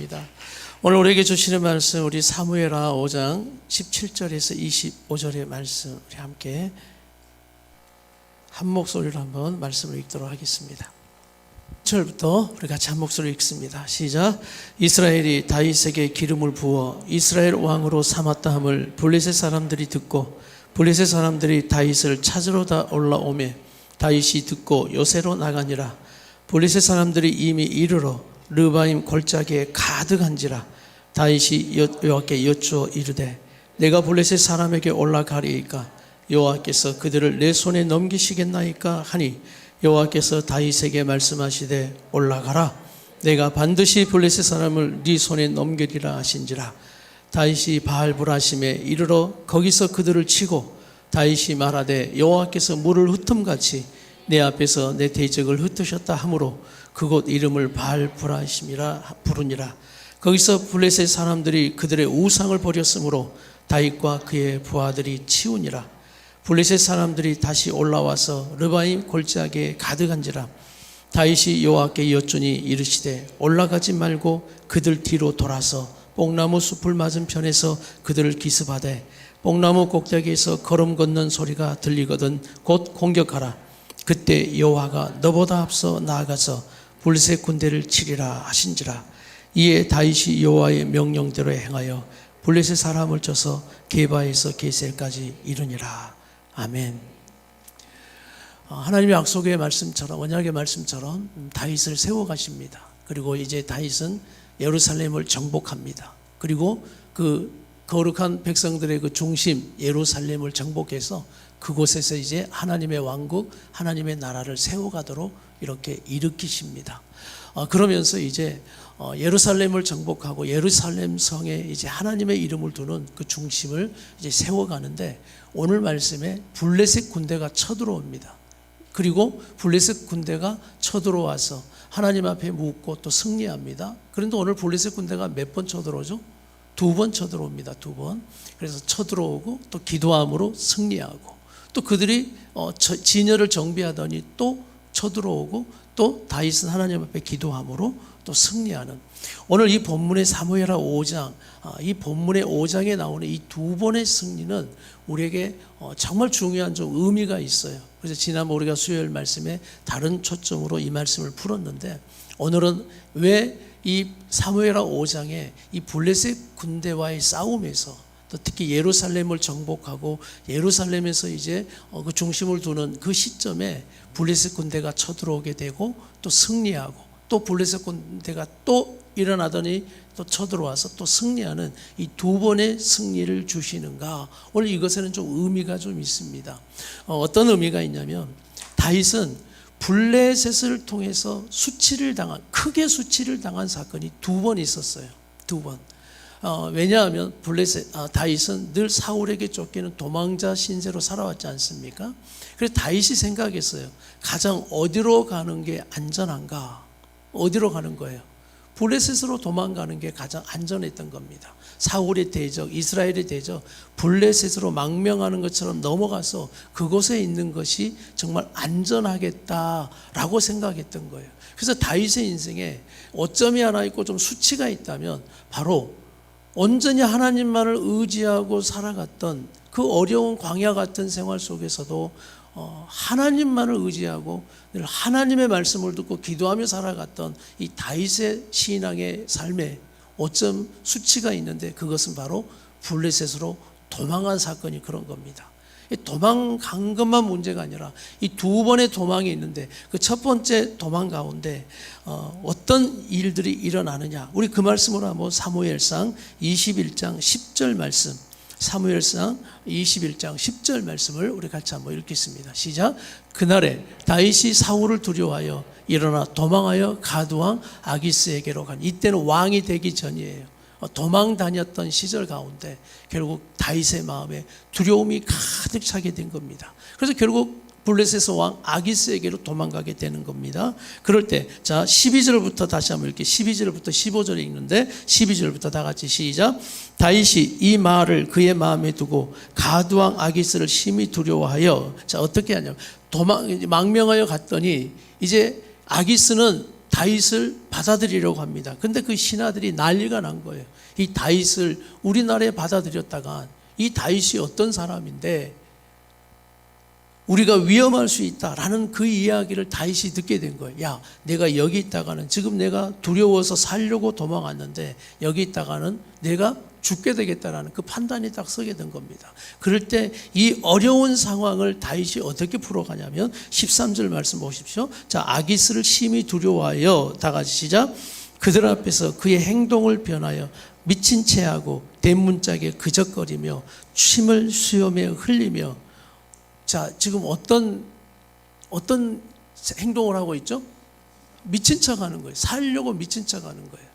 기도합니다. 오늘 우리에게 주시는 말씀, 우리 사무엘하 5장 17절에서 25절의 말씀, 우리 함께 한 목소리로 한번 말씀을 읽도록 하겠습니다. 1절부터 우리 같이 한 목소리로 읽습니다. 시작. 이스라엘이 다윗에게 기름을 부어 이스라엘 왕으로 삼았다 함을 블레셋 사람들이 듣고 블레셋 사람들이 다윗을 찾으러 다 올라오매 다윗이 듣고 요새로 나가니라. 블레셋 사람들이 이미 이르러 르바임 골짜기에 가득한지라. 다윗이 여호와께 여쭈어 이르되 내가 블레셋 사람에게 올라가리이까 여호와께서 그들을 내 손에 넘기시겠나이까 하니 여호와께서 다윗에게 말씀하시되 올라가라. 내가 반드시 블레셋 사람을 네 손에 넘기리라 하신지라. 다윗이 바알브라심에 이르러 거기서 그들을 치고 다윗이 말하되 여호와께서 물을 흩음같이 내 앞에서 내 대적을 흩으셨다 하므로 그곳 이름을 바알브라심이라 부르니라. 거기서 블레셋 사람들이 그들의 우상을 버렸으므로 다윗과 그의 부하들이 치우니라. 블레셋 사람들이 다시 올라와서 르바임 골짜기에 가득한지라. 다윗이 여호와께 여쭈니 이르시되 올라가지 말고 그들 뒤로 돌아서 뽕나무 숲을 맞은편에서 그들을 기습하되 뽕나무 꼭대기에서 걸음 걷는 소리가 들리거든 곧 공격하라. 그때 여호와가 너보다 앞서 나아가서 블레셋 군대를 치리라 하신지라. 이에 다윗이 여호와의 명령대로 행하여 블레셋 사람을 쳐서 게바에서 게셀까지 이르니라. 아멘. 하나님의 약속의 말씀처럼, 언약의 말씀처럼 다윗을 세워가십니다. 그리고 이제 다윗은 예루살렘을 정복합니다. 그리고 그 거룩한 백성들의 그 중심 예루살렘을 정복해서 그곳에서 이제 하나님의 왕국, 하나님의 나라를 세워가도록 이렇게 일으키십니다. 그러면서 이제 예루살렘을 정복하고 예루살렘 성에 이제 하나님의 이름을 두는 그 중심을 이제 세워가는데 오늘 말씀에 블레셋 군대가 쳐들어옵니다. 그리고 블레셋 군대가 쳐들어와서 하나님 앞에 묻고 또 승리합니다. 그런데 오늘 블레셋 군대가 몇 번 쳐들어오죠? 2번 쳐들어옵니다. 2번. 그래서 쳐들어오고 또 기도함으로 승리하고 또 그들이 진열을 정비하더니 또 쳐들어오고 또 다윗은 하나님 앞에 기도함으로 또 승리하는, 오늘 이 본문의 사무엘하 5장, 이 본문의 5장에 나오는 이 2번의 승리는 우리에게 정말 중요한 좀 의미가 있어요. 그래서 지난번 우리가 수요일 말씀에 다른 초점으로 이 말씀을 풀었는데 오늘은 왜 이 사무엘하 5장에 이 블레셋 군대와의 싸움에서 또 특히 예루살렘을 정복하고 예루살렘에서 이제 그 중심을 두는 그 시점에 블레셋 군대가 쳐들어오게 되고 또 승리하고 또 블레셋 군대가 또 일어나더니 또 쳐들어와서 또 승리하는 이 2번의 승리를 주시는가? 오늘 이것에는 좀 의미가 좀 있습니다. 어떤 의미가 있냐면 다윗은 블레셋을 통해서 크게 수치를 당한 사건이 2번 있었어요. 2번. 왜냐하면 다윗은 늘 사울에게 쫓기는 도망자 신세로 살아왔지 않습니까? 그래서 다윗이 생각했어요. 가장 어디로 가는 게 안전한가? 어디로 가는 거예요? 블레셋으로 도망가는 게 가장 안전했던 겁니다. 사울의 대적, 이스라엘의 대적, 블레셋으로 망명하는 것처럼 넘어가서 그곳에 있는 것이 정말 안전하겠다라고 생각했던 거예요. 그래서 다윗의 인생에 오점이 하나 있고 좀 수치가 있다면 바로 온전히 하나님만을 의지하고 살아갔던 그 어려운 광야 같은 생활 속에서도 하나님만을 의지하고 늘 하나님의 말씀을 듣고 기도하며 살아갔던 이 다윗의 신앙의 삶에 오점 수치가 있는데 그것은 바로 블레셋으로 도망한 사건이 그런 겁니다. 도망간 것만 문제가 아니라 이 2번의 도망이 있는데 그 첫 번째 도망 가운데 어떤 일들이 일어나느냐, 우리 그 말씀으로 한번 사무엘상 21장 10절 말씀, 사무엘상 21장 10절 말씀을 우리 같이 한번 읽겠습니다. 시작. 그날에 다윗이 사울을 두려워하여 일어나 도망하여 가드왕 아기스에게로 간, 이때는 왕이 되기 전이에요. 도망 다녔던 시절 가운데 결국 다윗의 마음에 두려움이 가득 차게 된 겁니다. 그래서 결국 블레셋 왕 아기스에게로 도망가게 되는 겁니다. 그럴 때, 자, 12절부터 다시 한번 읽게. 12절부터 15절 읽는데 12절부터 다 같이 시작. 다윗이 이 말을 그의 마음에 두고 가드왕 아기스를 심히 두려워하여, 자, 어떻게 하냐면 망명하여 갔더니 이제 아기스는 다윗을 받아들이려고 합니다. 근데 그 신하들이 난리가 난 거예요. 이 다윗을 우리나라에 받아들였다가 이 다윗이 어떤 사람인데 우리가 위험할 수 있다라는 그 이야기를 다윗이 듣게 된 거예요. 야, 내가 여기 있다가는 지금 내가 두려워서 살려고 도망왔는데 여기 있다가는 내가 죽게 되겠다라는 그 판단이 딱 서게 된 겁니다. 그럴 때 이 어려운 상황을 다윗이 어떻게 풀어가냐면 13절 말씀 보십시오. 자, 아기스를 심히 두려워하여, 다 같이 시작. 그들 앞에서 그의 행동을 변하여 미친 채하고 대문짝에 그적거리며 침을 수염에 흘리며. 자, 지금 어떤 행동을 하고 있죠? 미친 척 하는 거예요. 살려고 미친 척 하는 거예요.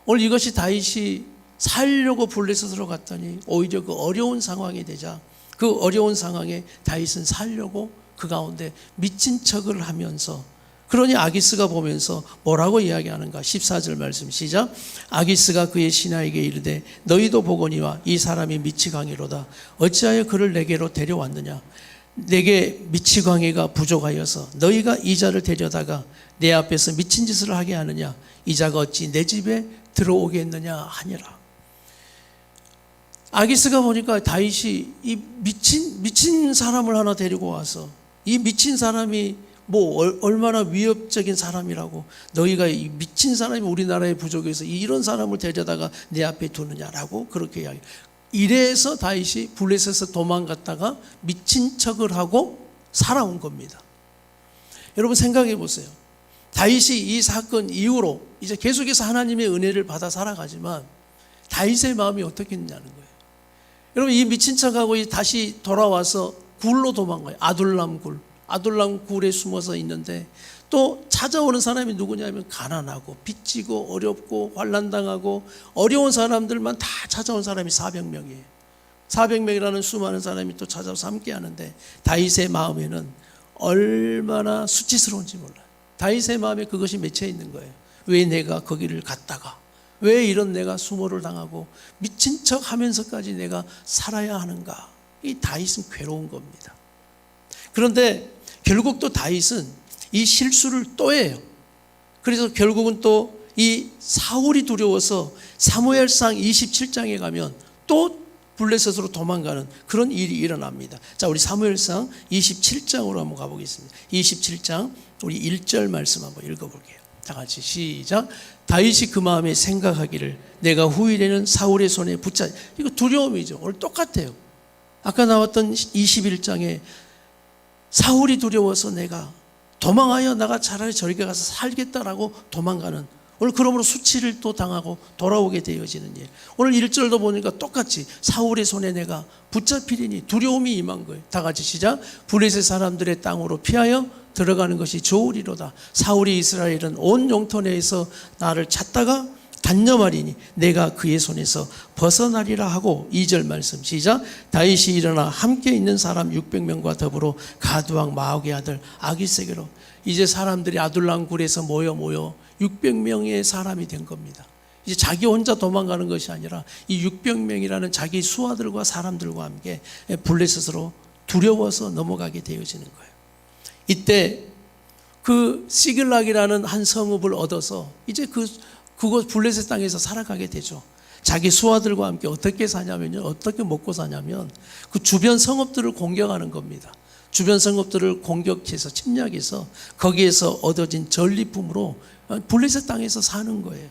오늘 이것이 다윗이 살려고 블레셋으로 갔더니 오히려 그 어려운 상황이 되자 그 어려운 상황에 다윗은 살려고 그 가운데 미친 척을 하면서, 그러니 아기스가 보면서 뭐라고 이야기하는가? 14절 말씀 시작. 아기스가 그의 신하에게 이르되 너희도 보거니와 이 사람이 미치광이로다. 어찌하여 그를 내게로 데려왔느냐? 내게 미치광이가 부족하여서 너희가 이 자를 데려다가 내 앞에서 미친 짓을 하게 하느냐? 이 자가 어찌 내 집에 들어오겠느냐 하니라. 아기스가 보니까 다윗이 이 미친 사람을 하나 데리고 와서, 이 미친 사람이 뭐 얼마나 위협적인 사람이라고, 너희가 이 미친 사람이 우리나라의 부족에서 이런 사람을 데려다가 내 앞에 두느냐라고 그렇게 이야기. 이래서 다윗이 블레셋에서 도망갔다가 미친 척을 하고 살아온 겁니다. 여러분 생각해 보세요. 다윗이 이 사건 이후로 이제 계속해서 하나님의 은혜를 받아 살아가지만 다윗의 마음이 어떻겠냐는 거예요. 여러분 이 미친 척하고 다시 돌아와서 굴로 도망가요. 아둘람 굴에 숨어서 있는데 또 찾아오는 사람이 누구냐면 가난하고 빚지고 어렵고 환난당하고 어려운 사람들만 다 찾아온 사람이 400명이에요. 400명이라는 수많은 사람이 또 찾아와서 함께 하는데 다윗의 마음에는 얼마나 수치스러운지 몰라요. 다윗의 마음에 그것이 맺혀 있는 거예요. 왜 내가 거기를 갔다가 왜 이런 내가 수모를 당하고 미친 척 하면서까지 내가 살아야 하는가? 이 다윗은 괴로운 겁니다. 그런데 결국 또 다윗은 이 실수를 또 해요. 그래서 결국은 또 이 사울이 두려워서 사무엘상 27장에 가면 또 블레셋으로 도망가는 그런 일이 일어납니다. 자, 우리 사무엘상 27장으로 한번 가보겠습니다. 27장 우리 1절 말씀 한번 읽어볼게요. 다 같이 시작. 다윗이 그 마음에 생각하기를 내가 후일에는 사울의 손에 붙잡. 이거 두려움이죠. 오늘 똑같아요. 아까 나왔던 21장에 사울이 두려워서 내가 도망하여 나가 차라리 저리 가서 살겠다라고 도망가는, 오늘 그러므로 수치를 또 당하고 돌아오게 되어지는 일. 오늘 1절도 보니까 똑같이 사울의 손에 내가 붙잡히리니 두려움이 임한 거예요. 다 같이 시작. 블레셋 사람들의 땅으로 피하여 들어가는 것이 좋으리로다. 사울이 이스라엘은 온 영토 내에서 나를 찾다가 단념하리니 내가 그의 손에서 벗어나리라 하고. 2절 말씀 시작. 다윗이 일어나 함께 있는 사람 600명과 더불어 가드왕 마옥의 아들 아기스에게로. 이제 사람들이 아둘람 굴에서 모여 600명의 사람이 된 겁니다. 이제 자기 혼자 도망가는 것이 아니라 이 600명이라는 자기 수하들과 사람들과 함께 블레셋으로 두려워서 넘어가게 되어지는 거예요. 이때 그 시글락이라는 한 성읍을 얻어서 이제 그곳 블레셋 땅에서 살아가게 되죠. 자기 수하들과 함께 어떻게 사냐면요, 어떻게 먹고 사냐면 그 주변 성읍들을 공격하는 겁니다. 주변 성읍들을 공격해서 침략해서 거기에서 얻어진 전리품으로 블레셋 땅에서 사는 거예요.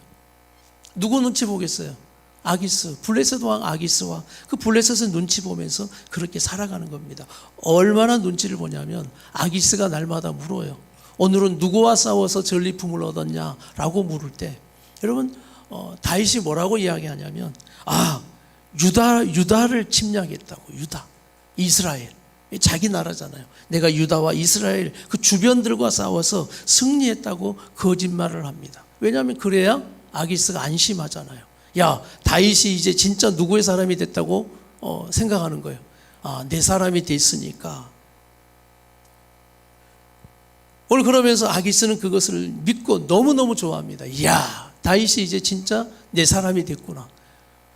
누구 눈치 보겠어요? 아기스, 블레셋 왕 아기스와 그 블레셋의 눈치 보면서 그렇게 살아가는 겁니다. 얼마나 눈치를 보냐면 아기스가 날마다 물어요. 오늘은 누구와 싸워서 전리품을 얻었냐라고 물을 때, 여러분 다윗이 뭐라고 이야기하냐면 유다를 침략했다고. 유다, 이스라엘, 자기 나라잖아요. 내가 유다와 이스라엘 그 주변들과 싸워서 승리했다고 거짓말을 합니다. 왜냐하면 그래야 아기스가 안심하잖아요. 야, 다윗이 이제 진짜 누구의 사람이 됐다고 생각하는 거예요. 내 사람이 됐으니까. 오늘 그러면서 아기스는 그것을 믿고 너무너무 좋아합니다. 이야, 다윗이 이제 진짜 내 사람이 됐구나.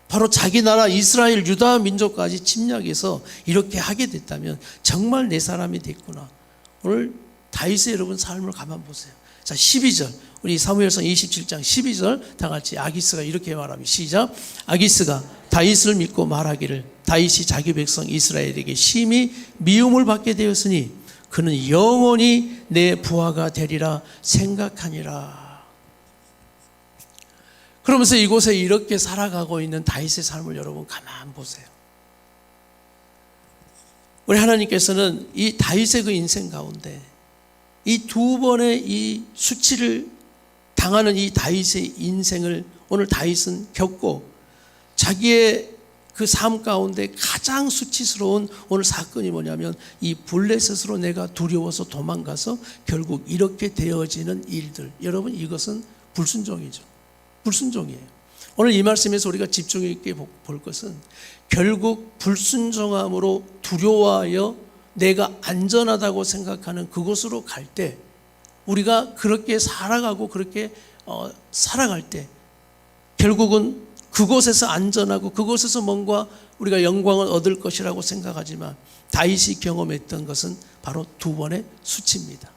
바로 자기 나라 이스라엘 유다 민족까지 침략해서 이렇게 하게 됐다면 정말 내 사람이 됐구나. 오늘 다윗의 여러분 삶을 가만 보세요. 자, 12절 우리 사무엘상 27장 12절 다 같이 아기스가 이렇게 말합니다. 시작. 아기스가 다윗을 믿고 말하기를 다윗이 자기 백성 이스라엘에게 심히 미움을 받게 되었으니 그는 영원히 내 부하가 되리라 생각하니라. 그러면서 이곳에 이렇게 살아가고 있는 다윗의 삶을 여러분 가만 보세요. 우리 하나님께서는 이 다윗의 그 인생 가운데 이 두 번의 이 수치를 당하는 이 다윗의 인생을 오늘 다윗은 겪고 자기의 그 삶 가운데 가장 수치스러운 오늘 사건이 뭐냐면 이 블레셋으로 내가 두려워서 도망가서 결국 이렇게 되어지는 일들. 여러분 이것은 불순종이죠. 불순종이에요. 오늘 이 말씀에서 우리가 집중 있게 볼 것은 결국 불순종함으로 두려워하여 내가 안전하다고 생각하는 그곳으로 갈 때 우리가 그렇게 살아가고 그렇게 살아갈 때 결국은 그곳에서 안전하고 그곳에서 뭔가 우리가 영광을 얻을 것이라고 생각하지만 다윗이 경험했던 것은 바로 두 번의 수치입니다.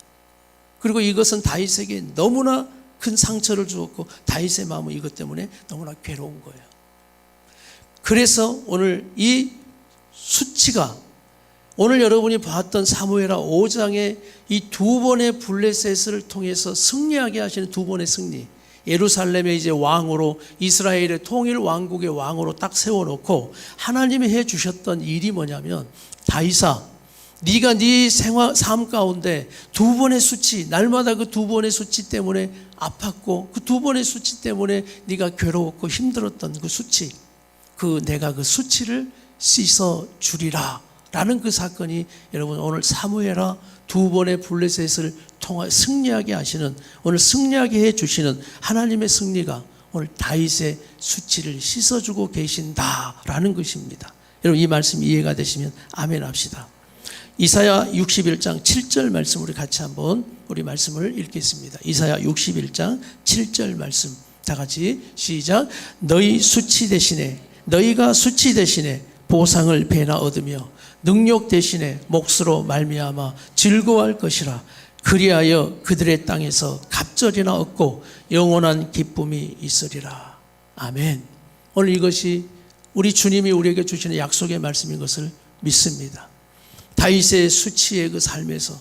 그리고 이것은 다윗에게 너무나 큰 상처를 주었고 다윗의 마음은 이것 때문에 너무나 괴로운 거예요. 그래서 오늘 이 수치가 오늘 여러분이 봤던 사무엘하 5장의 이 두 번의 블레셋을 통해서 승리하게 하시는 두 번의 승리, 예루살렘의 이제 왕으로 이스라엘의 통일 왕국의 왕으로 딱 세워놓고 하나님이 해주셨던 일이 뭐냐면 다윗아 네가 네 삶 가운데 두 번의 수치, 날마다 그 두 번의 수치 때문에 아팠고 그 두 번의 수치 때문에 네가 괴로웠고 힘들었던 그 수치, 내가 그 수치를 씻어 주리라 라는 그 사건이 여러분 오늘 사무엘하 두 번의 블레셋을 통해 승리하게 하시는, 오늘 승리하게 해주시는 하나님의 승리가 오늘 다윗의 수치를 씻어주고 계신다라는 것입니다. 여러분 이 말씀 이해가 되시면 아멘 합시다. 이사야 61장 7절 말씀 우리 같이 한번 우리 말씀을 읽겠습니다. 이사야 61장 7절 말씀 다 같이 시작. 너희가 수치 대신에 보상을 배나 얻으며 능력 대신에 몫으로 말미암아 즐거워할 것이라. 그리하여 그들의 땅에서 갑절이나 얻고 영원한 기쁨이 있으리라. 아멘. 오늘 이것이 우리 주님이 우리에게 주시는 약속의 말씀인 것을 믿습니다. 다윗의 수치의 그 삶에서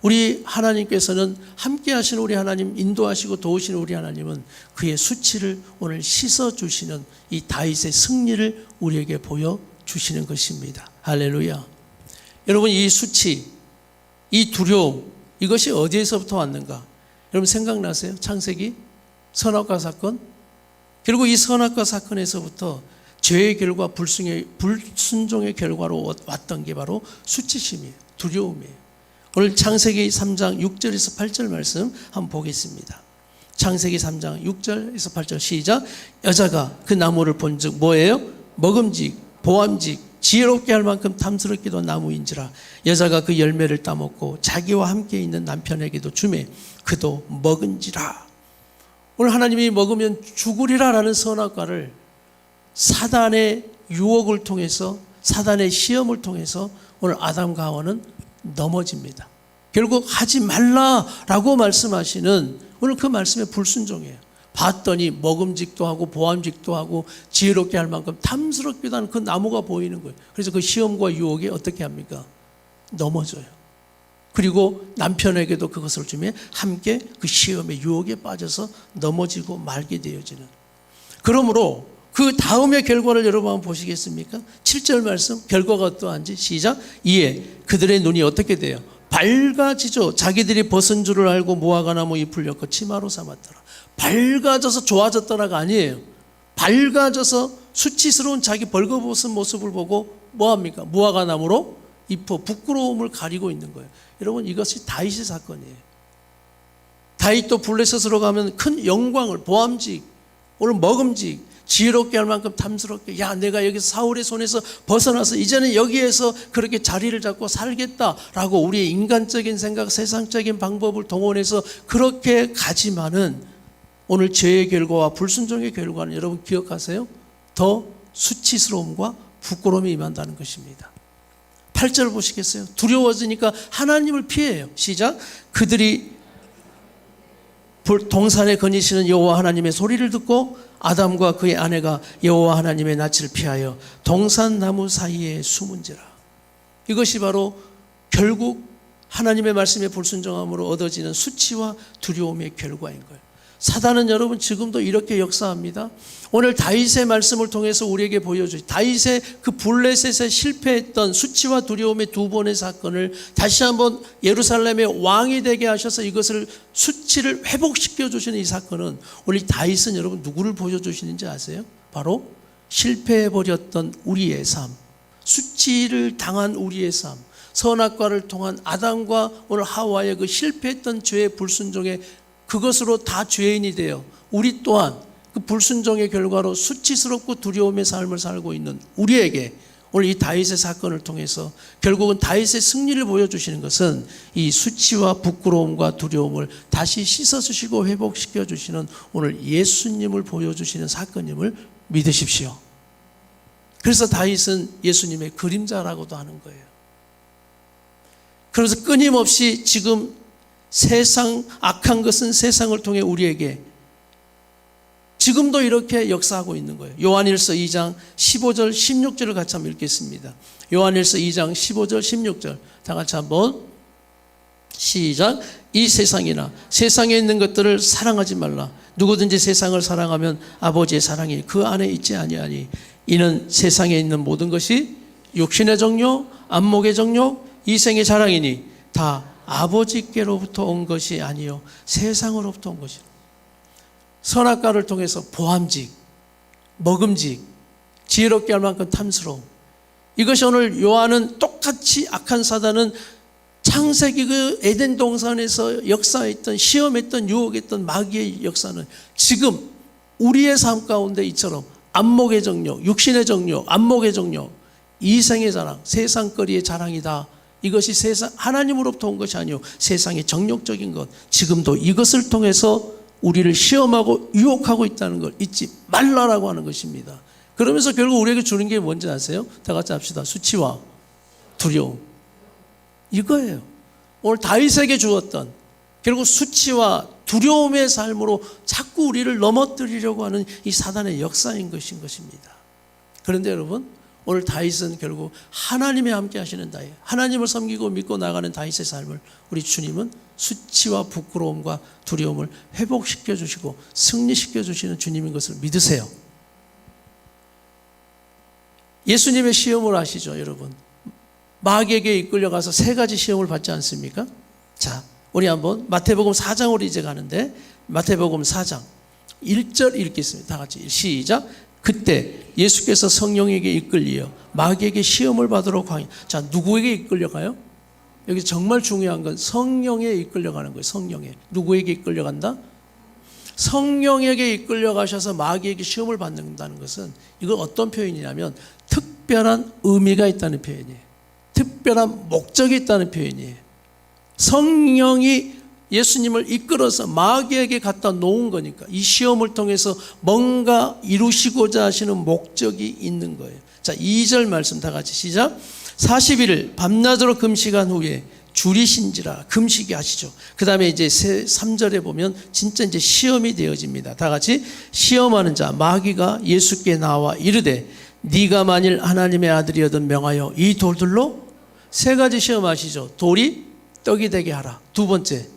우리 하나님께서는 함께 하시는 우리 하나님, 인도하시고 도우시는 우리 하나님은 그의 수치를 오늘 씻어주시는 이 다윗의 승리를 우리에게 보여주시는 것입니다. 할렐루야. 여러분 이 수치, 이 두려움, 이것이 어디에서부터 왔는가? 여러분 생각나세요? 창세기 선악과 사건? 결국 이 선악과 사건에서부터 죄의 결과, 불순종의 결과로 왔던 게 바로 수치심이에요. 두려움이에요. 오늘 창세기 3장 6절에서 8절 말씀 한번 보겠습니다. 창세기 3장 6절에서 8절 시작. 여자가 그 나무를 본즉 뭐예요? 먹음직, 보암직, 지혜롭게 할 만큼 탐스럽기도 나무인지라. 여자가 그 열매를 따먹고 자기와 함께 있는 남편에게도 주매 그도 먹은지라. 오늘 하나님이 먹으면 죽으리라 라는 선악과를 사단의 유혹을 통해서, 사단의 시험을 통해서 오늘 아담과 하와는 넘어집니다. 결국 하지 말라라고 말씀하시는 오늘 그 말씀에 불순종해요. 봤더니 먹음직도 하고 보암직도 하고 지혜롭게 할 만큼 탐스럽기도 하는 그 나무가 보이는 거예요. 그래서 그 시험과 유혹에 어떻게 합니까? 넘어져요. 그리고 남편에게도 그것을 주면 함께 그 시험의 유혹에 빠져서 넘어지고 말게 되어지는. 그러므로 그 다음의 결과를 여러분 한번 보시겠습니까? 7절 말씀 결과가 어떠한지 시작. 이에 그들의 눈이 어떻게 돼요? 밝아지죠. 자기들이 벗은 줄을 알고 무화과 나무 잎을 엮어 치마로 삼았더라. 밝아져서 좋아졌더라가 아니에요. 밝아져서 수치스러운 자기 벌거벗은 모습을 보고 뭐합니까? 무화과 나무로 잎어 부끄러움을 가리고 있는 거예요. 여러분 이것이 다윗의 사건이에요. 다윗도 블레셋으로 가면 큰 영광을, 보암직, 오늘 먹음직, 지혜롭게 할 만큼 탐스럽게, 야 내가 여기서 사울의 손에서 벗어나서 이제는 여기에서 그렇게 자리를 잡고 살겠다라고 우리의 인간적인 생각, 세상적인 방법을 동원해서 그렇게 가지만은 오늘 죄의 결과와 불순종의 결과는 여러분 기억하세요? 더 수치스러움과 부끄러움이 임한다는 것입니다. 8절 보시겠어요? 두려워지니까 하나님을 피해요. 시작. 그들이 동산에 거니시는 여호와 하나님의 소리를 듣고 아담과 그의 아내가 여호와 하나님의 낯을 피하여 동산 나무 사이에 숨은지라. 이것이 바로 결국 하나님의 말씀에 불순종함으로 얻어지는 수치와 두려움의 결과인 거예요. 사단은 여러분 지금도 이렇게 역사합니다. 오늘 다윗의 말씀을 통해서 우리에게 보여주죠. 다윗의 그 블레셋에 실패했던 수치와 두려움의 두 번의 사건을 다시 한번 예루살렘의 왕이 되게 하셔서 이것을 수치를 회복시켜 주시는 이 사건은 우리 다윗은 여러분 누구를 보여주시는지 아세요? 바로 실패해버렸던 우리의 삶, 수치를 당한 우리의 삶, 선악과를 통한 아담과 오늘 하와의 그 실패했던 죄의 불순종의 그것으로 다 죄인이 되어 우리 또한 그 불순종의 결과로 수치스럽고 두려움의 삶을 살고 있는 우리에게 오늘 이 다윗의 사건을 통해서 결국은 다윗의 승리를 보여주시는 것은 이 수치와 부끄러움과 두려움을 다시 씻어주시고 회복시켜 주시는 오늘 예수님을 보여주시는 사건임을 믿으십시오. 그래서 다윗은 예수님의 그림자라고도 하는 거예요. 그래서 끊임없이 지금 세상, 악한 것은 세상을 통해 우리에게 지금도 이렇게 역사하고 있는 거예요. 요한일서 2장 15절 16절을 같이 한번 읽겠습니다. 요한일서 2장 15절 16절 다 같이 한번 시작. 이 세상이나 세상에 있는 것들을 사랑하지 말라. 누구든지 세상을 사랑하면 아버지의 사랑이 그 안에 있지 아니하니 이는 세상에 있는 모든 것이 육신의 정욕, 안목의 정욕, 이생의 자랑이니 다 아버지께로부터 온 것이 아니요 세상으로부터 온 것이라. 선악과를 통해서 보암직, 먹음직, 지혜롭게 할 만큼 탐스러움, 이것이 오늘 요한은 똑같이 악한 사단은 창세기 그 에덴 동산에서 역사했던, 시험했던, 유혹했던 마귀의 역사는 지금 우리의 삶 가운데 이처럼 안목의 정욕, 육신의 정욕, 안목의 정욕, 이생의 자랑, 세상거리의 자랑이다. 이것이 세상 하나님으로부터 온 것이 아니요 세상의 정욕적인 것, 지금도 이것을 통해서 우리를 시험하고 유혹하고 있다는 걸 잊지 말라라고 하는 것입니다. 그러면서 결국 우리에게 주는 게 뭔지 아세요? 다 같이 합시다. 수치와 두려움. 이거예요. 오늘 다윗에게 주었던 결국 수치와 두려움의 삶으로 자꾸 우리를 넘어뜨리려고 하는 이 사단의 역사인 것입니다. 그런데 여러분, 오늘 다윗은 결국 하나님이 함께 하시는 다윗, 하나님을 섬기고 믿고 나가는 다윗의 삶을 우리 주님은 수치와 부끄러움과 두려움을 회복시켜 주시고 승리시켜 주시는 주님인 것을 믿으세요. 예수님의 시험을 아시죠, 여러분? 마귀에게 이끌려가서 세 가지 시험을 받지 않습니까? 자, 우리 한번 마태복음 4장으로 이제 가는데 마태복음 4장 1절 읽겠습니다. 다 같이 시작. 그때 예수께서 성령에게 이끌리어 마귀에게 시험을 받으러 광야. 자, 누구에게 이끌려가요? 여기 정말 중요한 건 성령에 이끌려가는 거예요. 성령에. 누구에게 이끌려간다? 성령에게 이끌려가셔서 마귀에게 시험을 받는다는 것은 이건 어떤 표현이냐면 특별한 의미가 있다는 표현이에요. 특별한 목적이 있다는 표현이에요. 성령이 예수님을 이끌어서 마귀에게 갖다 놓은 거니까 이 시험을 통해서 뭔가 이루시고자 하시는 목적이 있는 거예요. 자, 2절 말씀 다 같이 시작. 40일을 밤낮으로 금식한 후에 줄이신지라. 금식이 하시죠. 그 다음에 이제 3절에 보면 진짜 이제 시험이 되어집니다. 다 같이 시험하는 자 마귀가 예수께 나와 이르되 네가 만일 하나님의 아들이어든 명하여 이 돌들로. 세 가지 시험하시죠. 돌이 떡이 되게 하라. 두 번째,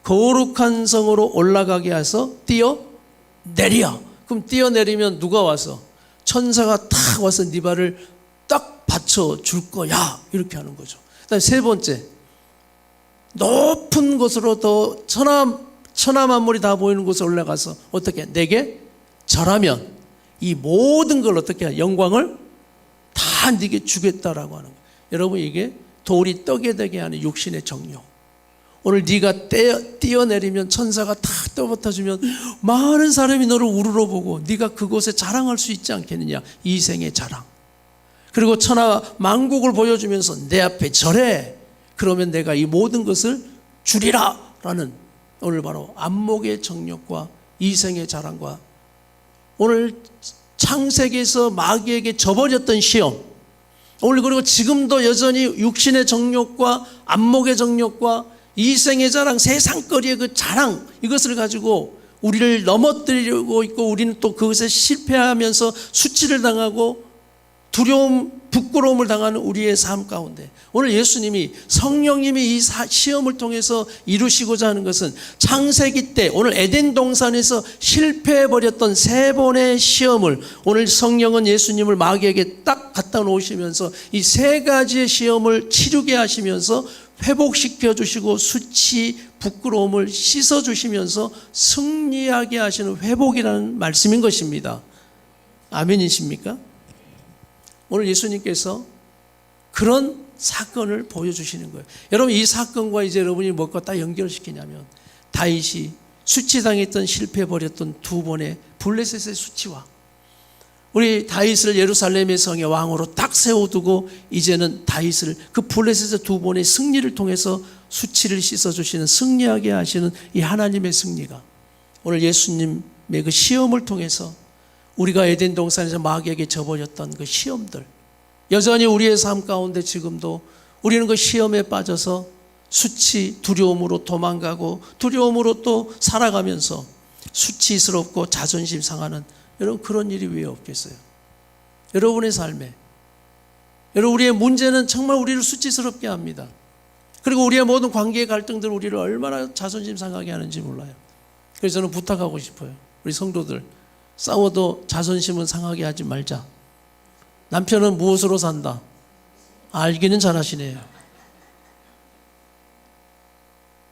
거룩한 성으로 올라가게 해서 뛰어내려. 그럼 뛰어내리면 누가 와서? 천사가 탁 와서 네 발을 딱 받쳐줄 거야. 이렇게 하는 거죠. 그다음에 세 번째, 높은 곳으로 더 천하 만물이 다 보이는 곳에 올라가서 어떻게? 내게 절하면 이 모든 걸 어떻게 해? 영광을 다 네게 주겠다라고 하는 거예요. 여러분, 이게 돌이 떡이 되게 하는 육신의 정욕. 오늘 네가 뛰어내리면 천사가 다 떠받쳐주면 많은 사람이 너를 우러러 보고 네가 그곳에 자랑할 수 있지 않겠느냐. 이생의 자랑. 그리고 천하 만국을 보여주면서 내 앞에 절해. 그러면 내가 이 모든 것을 주리라 라는 오늘 바로 안목의 정욕과 이생의 자랑과 오늘 창세기에서 마귀에게 져버렸던 시험, 오늘 그리고 지금도 여전히 육신의 정욕과 안목의 정욕과 이 생의 자랑, 세상거리의 그 자랑, 이것을 가지고 우리를 넘어뜨리고 있고, 우리는 또 그것에 실패하면서 수치를 당하고 두려움, 부끄러움을 당하는 우리의 삶 가운데, 오늘 예수님이, 성령님이 이 시험을 통해서 이루시고자 하는 것은 창세기 때, 오늘 에덴 동산에서 실패해버렸던 3번의 시험을 오늘 성령은 예수님을 마귀에게 딱 갖다 놓으시면서 이 3가지의 시험을 치르게 하시면서 회복시켜 주시고 수치, 부끄러움을 씻어 주시면서 승리하게 하시는 회복이라는 말씀인 것입니다. 아멘이십니까? 오늘 예수님께서 그런 사건을 보여주시는 거예요. 여러분, 이 사건과 이제 여러분이 뭐가 딱 연결시키냐면, 다윗이 수치당했던, 실패해버렸던 2번의 블레셋의 수치와 우리 다윗을 예루살렘의 성의 왕으로 딱 세워두고 이제는 다윗을 그 블레셋의 2번의 승리를 통해서 수치를 씻어주시는, 승리하게 하시는 이 하나님의 승리가 오늘 예수님의 그 시험을 통해서 우리가 에덴 동산에서 마귀에게 져버렸던 그 시험들, 여전히 우리의 삶 가운데 지금도 우리는 그 시험에 빠져서 수치, 두려움으로 도망가고 두려움으로 또 살아가면서 수치스럽고 자존심 상하는, 여러분, 그런 일이 왜 없겠어요? 여러분의 삶에, 여러분, 우리의 문제는 정말 우리를 수치스럽게 합니다. 그리고 우리의 모든 관계의 갈등들 우리를 얼마나 자존심 상하게 하는지 몰라요. 그래서 저는 부탁하고 싶어요. 우리 성도들, 싸워도 자존심은 상하게 하지 말자. 남편은 무엇으로 산다? 알기는 잘하시네요.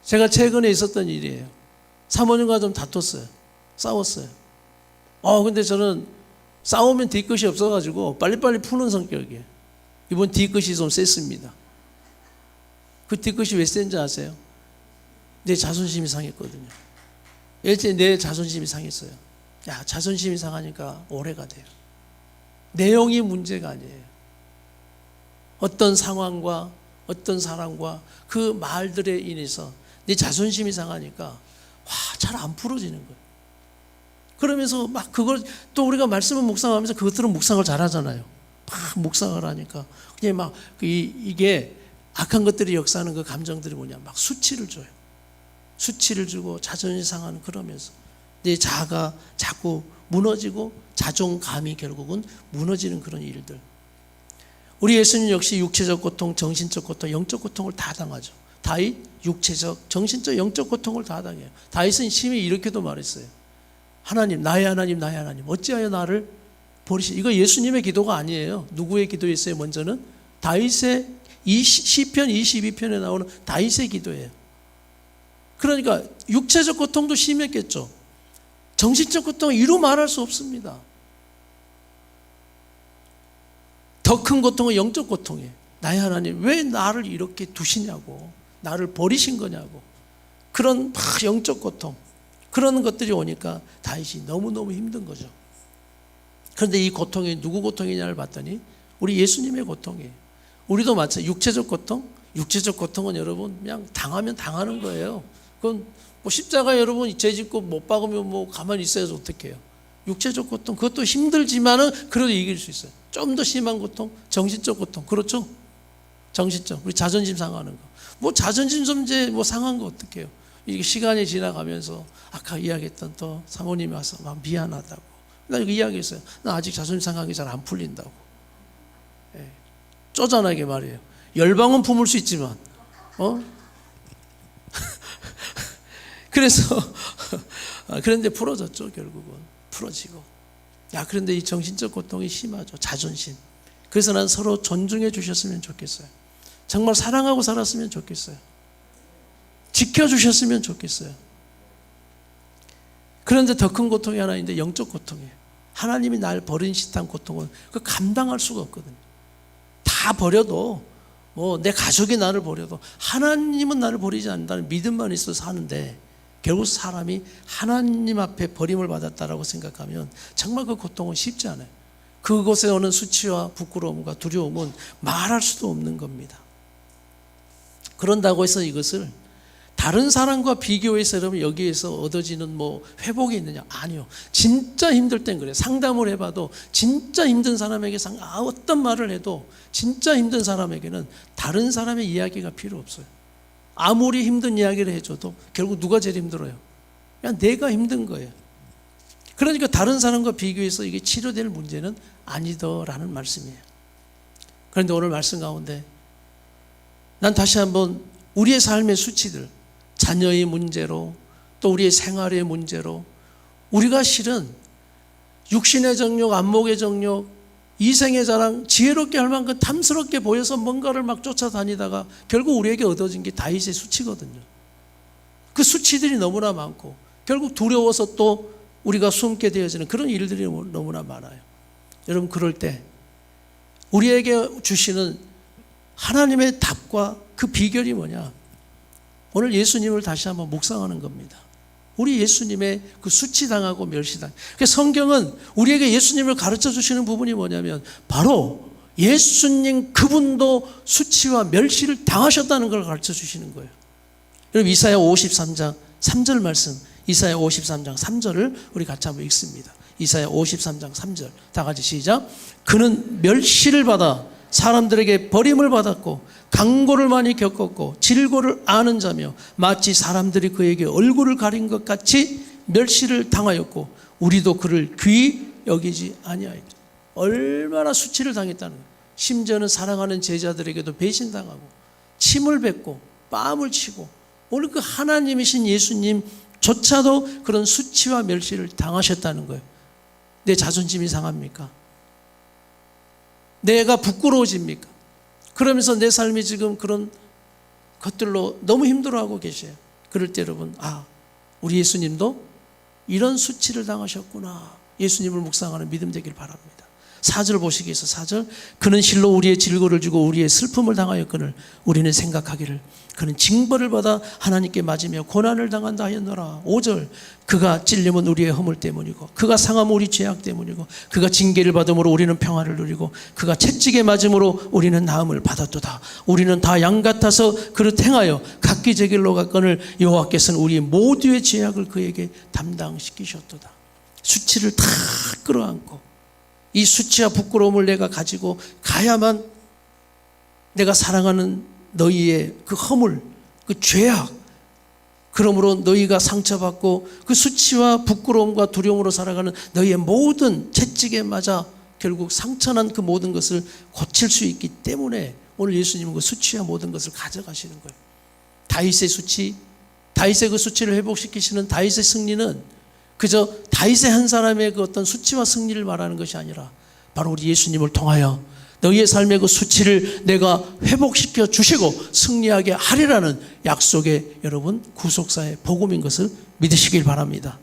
제가 최근에 있었던 일이에요. 사모님과 좀 다퉜어요. 싸웠어요. 근데 저는 싸우면 뒤끝이 없어가지고 빨리빨리 푸는 성격이에요. 이번 뒤끝이 좀 셌습니다. 그 뒤끝이 왜 센지 아세요? 내 자존심이 상했거든요. 일찍 내 자존심이 상했어요. 자존심이 상하니까 오래가 돼요. 내용이 문제가 아니에요. 어떤 상황과 어떤 사람과 그 말들에 인해서 내 자존심이 상하니까 잘 안 풀어지는 거예요. 그러면서 막 그걸 또 우리가 말씀을 묵상하면서 그것들은 묵상을 잘 하잖아요. 막 묵상을 하니까 그냥 막 이게 악한 것들이 역사하는 그 감정들이 뭐냐, 막 수치를 줘요. 수치를 주고 자존심 상하는, 그러면서 내 자아가 자꾸 무너지고 자존감이 결국은 무너지는 그런 일들. 우리 예수님 역시 육체적 고통, 정신적 고통, 영적 고통을 다 당하죠. 다윗 육체적, 정신적, 영적 고통을 다 당해요. 다윗은 심히 이렇게도 말했어요. 하나님, 나의 하나님, 나의 하나님, 어찌하여 나를 버리시? 이거 예수님의 기도가 아니에요. 누구의 기도였어요? 먼저는 다윗의 시편 22편에 나오는 다윗의 기도예요. 그러니까 육체적 고통도 심했겠죠. 정신적 고통은 이루 말할 수 없습니다. 더 큰 고통은 영적 고통이에요. 나의 하나님, 왜 나를 이렇게 두시냐고, 나를 버리신 거냐고, 그런 영적 고통, 그런 것들이 오니까 다윗이 너무너무 힘든 거죠. 그런데 이 고통이 누구 고통이냐를 봤더니 우리 예수님의 고통이에요. 우리도 마찬가지. 육체적 고통, 육체적 고통은 여러분 그냥 당하면 당하는 거예요. 그건 뭐 십자가 여러분 죄 짓고 못 박으면 뭐 가만히 있어야지 어떡해요. 육체적 고통, 그것도 힘들지만은 그래도 이길 수 있어요. 좀 더 심한 고통, 정신적 고통, 그렇죠? 정신적, 우리 자존심 상하는 거. 뭐 자존심 좀 이제 뭐 상한 거 어떡해요. 이게 시간이 지나가면서 아까 이야기했던 또 사모님이 와서 막 미안하다고. 나 이거 이야기했어요. 나 아직 자존심 상하게 잘 안 풀린다고. 쪼잔하게 말이에요. 열방은 품을 수 있지만, 그래서 그런데 풀어졌죠. 결국은 풀어지고. 그런데 이 정신적 고통이 심하죠. 자존심. 그래서 난 서로 존중해 주셨으면 좋겠어요. 정말 사랑하고 살았으면 좋겠어요. 지켜주셨으면 좋겠어요. 그런데 더 큰 고통이 하나 있는데 영적 고통이에요. 하나님이 날 버리신 고통은 그 감당할 수가 없거든요. 다 버려도, 뭐 내 가족이 나를 버려도 하나님은 나를 버리지 않는다는 믿음만 있어서 사는데, 결국 사람이 하나님 앞에 버림을 받았다라고 생각하면 정말 그 고통은 쉽지 않아요. 그곳에 오는 수치와 부끄러움과 두려움은 말할 수도 없는 겁니다. 그런다고 해서 이것을 다른 사람과 비교해서 여러분 여기에서 얻어지는 뭐 회복이 있느냐? 아니요. 진짜 힘들 땐 그래요. 상담을 해봐도 진짜 힘든 사람에게 어떤 말을 해도 진짜 힘든 사람에게는 다른 사람의 이야기가 필요 없어요. 아무리 힘든 이야기를 해줘도 결국 누가 제일 힘들어요? 그냥 내가 힘든 거예요. 그러니까 다른 사람과 비교해서 이게 치료될 문제는 아니더라는 말씀이에요. 그런데 오늘 말씀 가운데 난 다시 한번 우리의 삶의 수치들, 자녀의 문제로 또 우리의 생활의 문제로 우리가 실은 육신의 정욕, 안목의 정욕, 이생의 자랑, 지혜롭게 할 만큼 탐스럽게 보여서 뭔가를 막 쫓아다니다가 결국 우리에게 얻어진 게 다윗의 수치거든요. 그 수치들이 너무나 많고 결국 두려워서 또 우리가 숨게 되어지는 그런 일들이 너무나 많아요. 여러분, 그럴 때 우리에게 주시는 하나님의 답과 그 비결이 뭐냐? 오늘 예수님을 다시 한번 묵상하는 겁니다. 우리 예수님의 그 수치당하고 멸시당. 성경은 우리에게 예수님을 가르쳐 주시는 부분이 뭐냐면 바로 예수님 그분도 수치와 멸시를 당하셨다는 걸 가르쳐 주시는 거예요. 여러분, 이사야 53장 3절 말씀, 이사야 53장 3절을 우리 같이 한번 읽습니다. 이사야 53장 3절 다 같이 시작. 그는 멸시를 받아 사람들에게 버림을 받았고 강고를 많이 겪었고 질고를 아는 자며 마치 사람들이 그에게 얼굴을 가린 것 같이 멸시를 당하였고 우리도 그를 귀히 여기지 아니하였다. 얼마나 수치를 당했다는 거예요. 심지어는 사랑하는 제자들에게도 배신당하고 침을 뱉고 뺨을 치고 오늘 그 하나님이신 예수님조차도 그런 수치와 멸시를 당하셨다는 거예요. 내 자존심이 상합니까? 내가 부끄러워집니까? 그러면서 내 삶이 지금 그런 것들로 너무 힘들어하고 계셔요. 그럴 때 여러분, 우리 예수님도 이런 수치를 당하셨구나. 예수님을 묵상하는 믿음 되길 바랍니다. 4절 보시기에서 4절, 그는 실로 우리의 질고를 주고 우리의 슬픔을 당하였거늘 우리는 생각하기를 그는 징벌을 받아 하나님께 맞으며 고난을 당한다 하였노라. 5절, 그가 찔림은 우리의 허물 때문이고 그가 상함은 우리 죄악 때문이고 그가 징계를 받음으로 우리는 평화를 누리고 그가 채찍에 맞음으로 우리는 나음을 받았도다. 우리는 다 양 같아서 그릇 행하여 각기 제 길로 갔거늘 여호와께서는 우리 모두의 죄악을 그에게 담당시키셨도다. 수치를 다 끌어안고 이 수치와 부끄러움을 내가 가지고 가야만 내가 사랑하는 너희의 그 허물, 그 죄악, 그러므로 너희가 상처받고 그 수치와 부끄러움과 두려움으로 살아가는 너희의 모든 채찍에 맞아 결국 상처난 그 모든 것을 고칠 수 있기 때문에 오늘 예수님은 그 수치와 모든 것을 가져가시는 거예요. 다윗의 수치, 다윗의 그 수치를 회복시키시는 다윗의 승리는 그저 다윗의 한 사람의 그 어떤 수치와 승리를 말하는 것이 아니라 바로 우리 예수님을 통하여 너희의 삶의 그 수치를 내가 회복시켜 주시고 승리하게 하리라는 약속의 여러분 구속사의 복음인 것을 믿으시길 바랍니다.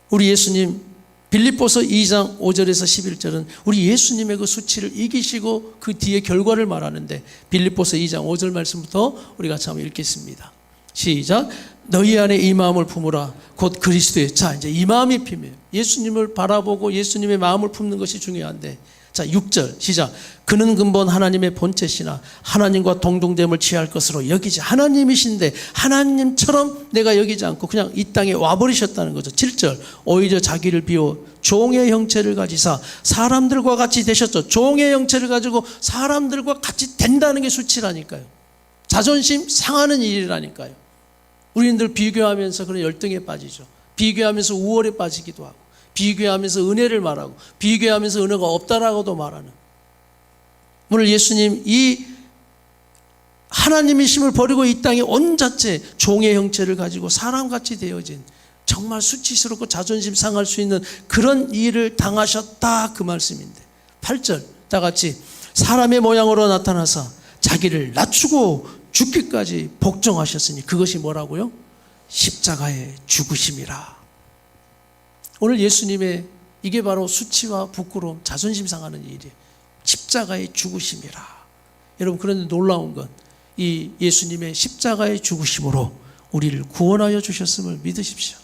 우리 예수님 빌립보서 2장 5절에서 11절은 우리 예수님의 그 수치를 이기시고 그 뒤에 결과를 말하는데 빌립보서 2장 5절 말씀부터 우리가 같이 한번 읽겠습니다. 시작. 너희 안에 이 마음을 품으라. 곧 그리스도의. 자, 이제 이 마음이 필요해요. 예수님을 바라보고 예수님의 마음을 품는 것이 중요한데, 자, 6절 시작. 그는 근본 하나님의 본체시나 하나님과 동등됨을 취할 것으로 여기지. 하나님이신데 하나님처럼 내가 여기지 않고 그냥 이 땅에 와버리셨다는 거죠. 7절. 오히려 자기를 비워 종의 형체를 가지사 사람들과 같이 되셨죠. 종의 형체를 가지고 사람들과 같이 된다는 게 수치라니까요. 자존심 상하는 일이라니까요. 우리는 늘 비교하면서 그런 열등에 빠지죠. 비교하면서 우월에 빠지기도 하고 비교하면서 은혜를 말하고 비교하면서 은혜가 없다라고도 말하는, 오늘 예수님 이 하나님이심을 버리고 이 땅에 온 자체 종의 형체를 가지고 사람같이 되어진 정말 수치스럽고 자존심 상할 수 있는 그런 일을 당하셨다 그 말씀인데 8절 다 같이 사람의 모양으로 나타나사 자기를 낮추고 죽기까지 복종하셨으니 그것이 뭐라고요? 십자가의 죽으심이라. 오늘 예수님의 이게 바로 수치와 부끄러움, 자존심 상하는 일이에요. 십자가의 죽으심이라. 여러분, 그런데 놀라운 건 이 예수님의 십자가의 죽으심으로 우리를 구원하여 주셨음을 믿으십시오.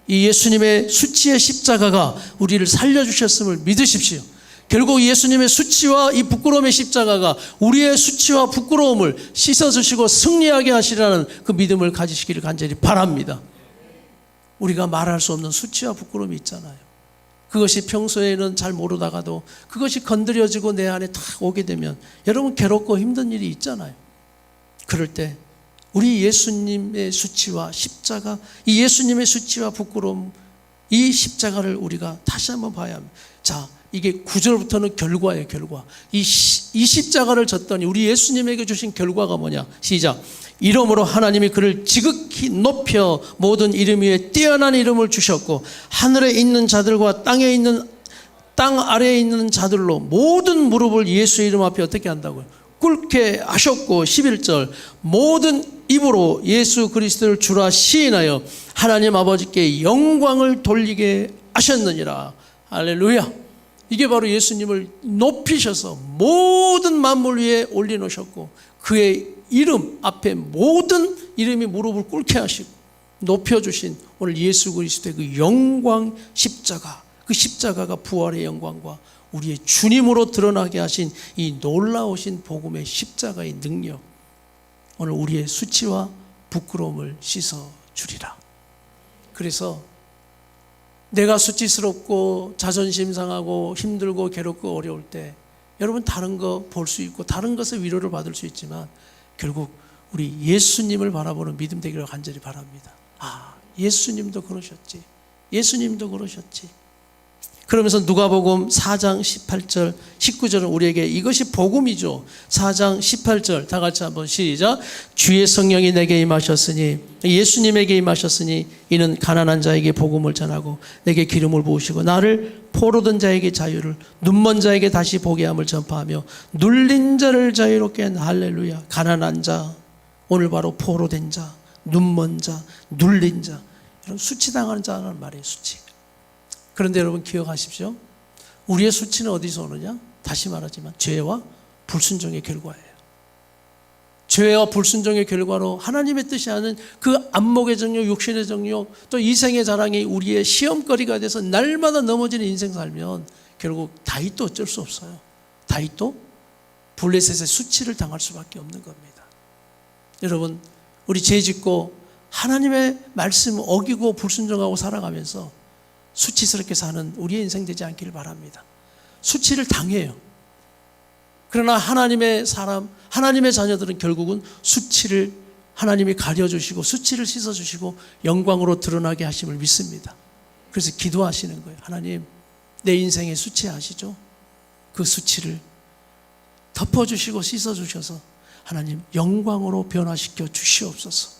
이 예수님의 수치의 십자가가 우리를 살려주셨음을 믿으십시오. 결국 예수님의 수치와 이 부끄러움의 십자가가 우리의 수치와 부끄러움을 씻어주시고 승리하게 하시라는 그 믿음을 가지시기를 간절히 바랍니다. 우리가 말할 수 없는 수치와 부끄러움이 있잖아요. 그것이 평소에는 잘 모르다가도 그것이 건드려지고 내 안에 탁 오게 되면 여러분 괴롭고 힘든 일이 있잖아요. 그럴 때 우리 예수님의 수치와 십자가, 이 예수님의 수치와 부끄러움, 이 십자가를 우리가 다시 한번 봐야 합니다. 자, 이게 9절부터는 결과예요, 결과. 이 십자가를 졌더니 우리 예수님에게 주신 결과가 뭐냐? 시작. 이름으로 하나님이 그를 지극히 높여 모든 이름 위에 뛰어난 이름을 주셨고 하늘에 있는 자들과 땅 아래에 있는 자들로 모든 무릎을 예수 이름 앞에 어떻게 한다고요? 꿇게 하셨고 11절 모든 입으로 예수 그리스도를 주라 시인하여 하나님 아버지께 영광을 돌리게 하셨느니라. 할렐루야. 이게 바로 예수님을 높이셔서 모든 만물 위에 올려놓으셨고 그의 이름 앞에 모든 이름이 무릎을 꿇게 하시고 높여주신 오늘 예수 그리스도의 그 영광 십자가, 그 십자가가 부활의 영광과 우리의 주님으로 드러나게 하신 이 놀라우신 복음의 십자가의 능력, 오늘 우리의 수치와 부끄러움을 씻어주리라. 그래서 내가 수치스럽고 자존심 상하고 힘들고 괴롭고 어려울 때 여러분 다른 거 볼 수 있고 다른 것에 위로를 받을 수 있지만 결국 우리 예수님을 바라보는 믿음 되기를 간절히 바랍니다. 아, 예수님도 그러셨지. 예수님도 그러셨지. 그러면서 누가복음 4장 18절 19절은 우리에게 이것이 복음이죠. 4장 18절 다 같이 한번 시작. 주의 성령이 내게 임하셨으니 예수님에게 임하셨으니 이는 가난한 자에게 복음을 전하고 내게 기름을 부으시고 나를 포로된 자에게 자유를 눈먼 자에게 다시 보게 함을 전파하며 눌린 자를 자유롭게 한 할렐루야. 가난한 자, 오늘 바로 포로된 자, 눈먼 자, 눌린 자, 이런 수치당하는 자라는 말이에요. 수치. 그런데 여러분 기억하십시오. 우리의 수치는 어디서 오느냐? 다시 말하지만 죄와 불순종의 결과예요. 죄와 불순종의 결과로 하나님의 뜻이 아닌 그 안목의 정욕, 육신의 정욕, 또 이생의 자랑이 우리의 시험거리가 돼서 날마다 넘어지는 인생 살면 결국 다윗도 어쩔 수 없어요. 다윗도 블레셋의 수치를 당할 수밖에 없는 겁니다. 여러분, 우리 죄 짓고 하나님의 말씀 어기고 불순종하고 살아가면서 수치스럽게 사는 우리의 인생 되지 않기를 바랍니다. 수치를 당해요. 그러나 하나님의 사람, 하나님의 자녀들은 결국은 수치를 하나님이 가려주시고 수치를 씻어주시고 영광으로 드러나게 하심을 믿습니다. 그래서 기도하시는 거예요. 하나님, 내 인생의 수치 아시죠? 그 수치를 덮어주시고 씻어주셔서 하나님 영광으로 변화시켜 주시옵소서.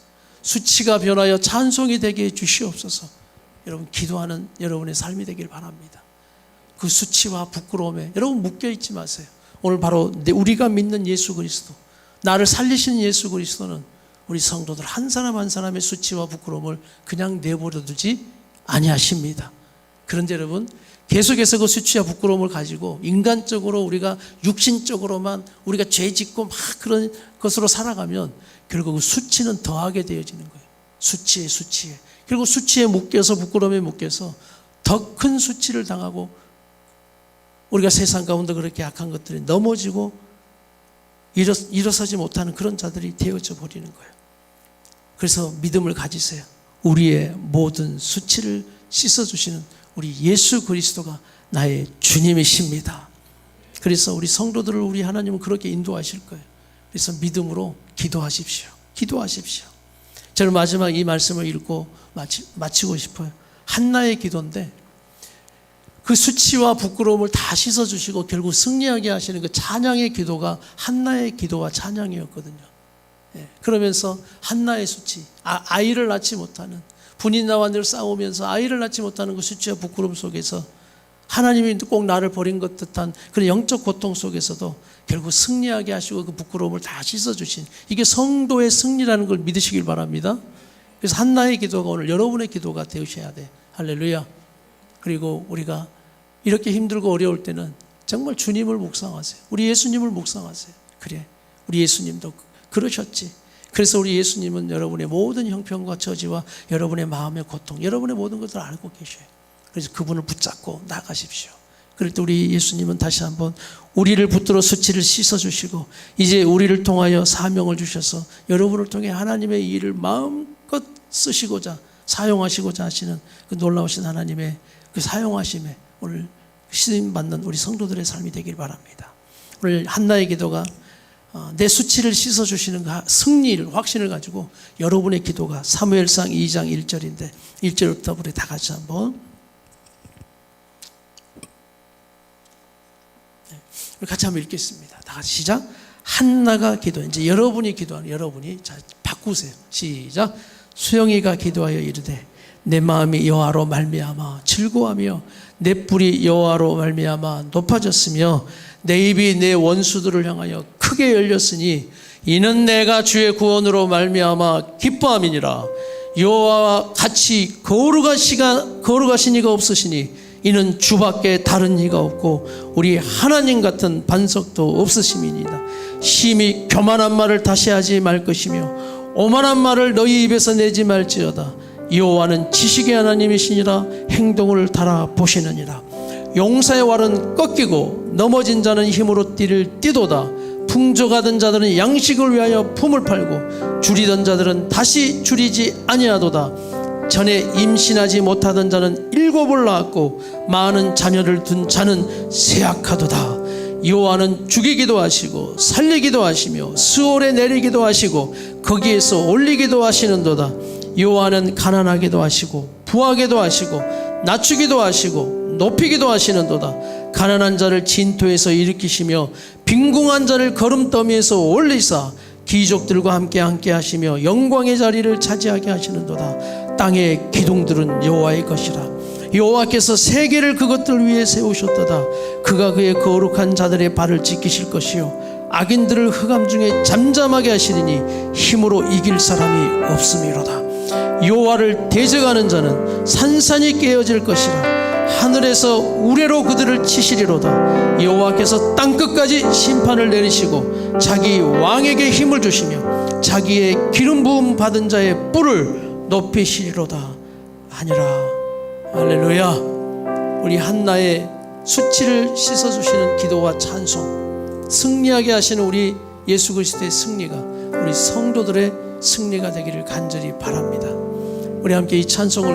수치가 변하여 찬송이 되게 해 주시옵소서. 여러분 기도하는 여러분의 삶이 되길 바랍니다. 그 수치와 부끄러움에 여러분 묶여있지 마세요. 오늘 바로 우리가 믿는 예수 그리스도, 나를 살리신 예수 그리스도는 우리 성도들 한 사람 한 사람의 수치와 부끄러움을 그냥 내버려 두지 아니하십니다. 그런데 여러분 계속해서 그 수치와 부끄러움을 가지고 인간적으로 우리가 육신적으로만 우리가 죄 짓고 막 그런 것으로 살아가면 결국 수치는 더하게 되어지는 거예요. 수치에 그리고 수치에 묶여서 부끄러움에 묶여서 더 큰 수치를 당하고 우리가 세상 가운데 그렇게 약한 것들이 넘어지고 일어서지 못하는 그런 자들이 되어져 버리는 거예요. 그래서 믿음을 가지세요. 우리의 모든 수치를 씻어주시는 우리 예수 그리스도가 나의 주님이십니다. 그래서 우리 성도들을 우리 하나님은 그렇게 인도하실 거예요. 그래서 믿음으로 기도하십시오. 저는 마지막 이 말씀을 읽고 마치고 싶어요. 한나의 기도인데 그 수치와 부끄러움을 다 씻어주시고 결국 승리하게 하시는 그 찬양의 기도가 한나의 기도와 찬양이었거든요. 그러면서 한나의 수치, 아이를 낳지 못하는, 분인나와 늘 싸우면서 아이를 낳지 못하는 그 수치와 부끄러움 속에서 하나님이 꼭 나를 버린 것 듯한 그런 영적 고통 속에서도 결국 승리하게 하시고 그 부끄러움을 다 씻어주신, 이게 성도의 승리라는 걸 믿으시길 바랍니다. 그래서 한나의 기도가 오늘 여러분의 기도가 되셔야 돼. 할렐루야. 그리고 우리가 이렇게 힘들고 어려울 때는 정말 주님을 묵상하세요. 우리 예수님을 묵상하세요. 그래, 우리 예수님도 그러셨지. 그래서 우리 예수님은 여러분의 모든 형편과 처지와 여러분의 마음의 고통, 여러분의 모든 것을 알고 계셔요. 그래서 그분을 붙잡고 나가십시오. 그럴 때 우리 예수님은 다시 한번 우리를 붙들어 수치를 씻어주시고 이제 우리를 통하여 사명을 주셔서 여러분을 통해 하나님의 일을 마음껏 쓰시고자 사용하시고자 하시는 그 놀라우신 하나님의 그 사용하심에 오늘 쓰임받는 우리 성도들의 삶이 되길 바랍니다. 오늘 한나의 기도가 내 수치를 씻어주시는 승리를 확신을 가지고 여러분의 기도가 사무엘상 2장 1절인데 1절부터 우리 다 같이 한번 같이 한번 읽겠습니다. 다 같이 시작. 한나가 기도. 이제 여러분이 기도하는 여러분이 자 바꾸세요. 시작. 수영이가 기도하여 이르되 내 마음이 여호와로 말미암아 즐거워하며 내 뿔이 여호와로 말미암아 높아졌으며 내 입이 내 원수들을 향하여 크게 열렸으니 이는 내가 주의 구원으로 말미암아 기뻐함이니라. 여호와와 같이 거룩하신 이가 없으시니 이는 주밖에 다른 이가 없고 우리 하나님 같은 반석도 없으심이니이다. 심히 교만한 말을 다시 하지 말 것이며 오만한 말을 너희 입에서 내지 말지어다. 여호와는 지식의 하나님이시니라. 행동을 달아보시느니라. 용사의 활은 꺾이고 넘어진 자는 힘으로 띠를 띠도다. 풍족하던 자들은 양식을 위하여 품을 팔고 줄이던 자들은 다시 줄이지 아니하도다. 전에 임신하지 못하던 자는 7을 낳았고 많은 자녀를 둔 자는 쇠약하도다. 여호와는 죽이기도 하시고 살리기도 하시며 스올에 내리기도 하시고 거기에서 올리기도 하시는도다. 여호와는 가난하게도 하시고 부하게도 하시고 낮추기도 하시고 높이기도 하시는도다. 가난한 자를 진토에서 일으키시며 빈궁한 자를 거름더미에서 올리사 귀족들과 함께 하시며 영광의 자리를 차지하게 하시는도다. 땅의 기둥들은 여호와의 것이라. 여호와께서 세계를 그것들 위에 세우셨도다. 그가 그의 거룩한 자들의 발을 지키실 것이요 악인들을 흑암 중에 잠잠하게 하시리니 힘으로 이길 사람이 없음이로다. 여호와를 대적하는 자는 산산이 깨어질 것이라. 하늘에서 우레로 그들을 치시리로다. 여호와께서 땅끝까지 심판을 내리시고 자기 왕에게 힘을 주시며 자기의 기름 부음 받은 자의 뿔을 높이시리로다 하니라. 할렐루야. 우리 한나의 수치를 씻어주시는 기도와 찬송, 승리하게 하시는 우리 예수 그리스도의 승리가 우리 성도들의 승리가 되기를 간절히 바랍니다. 우리 함께 이 찬송을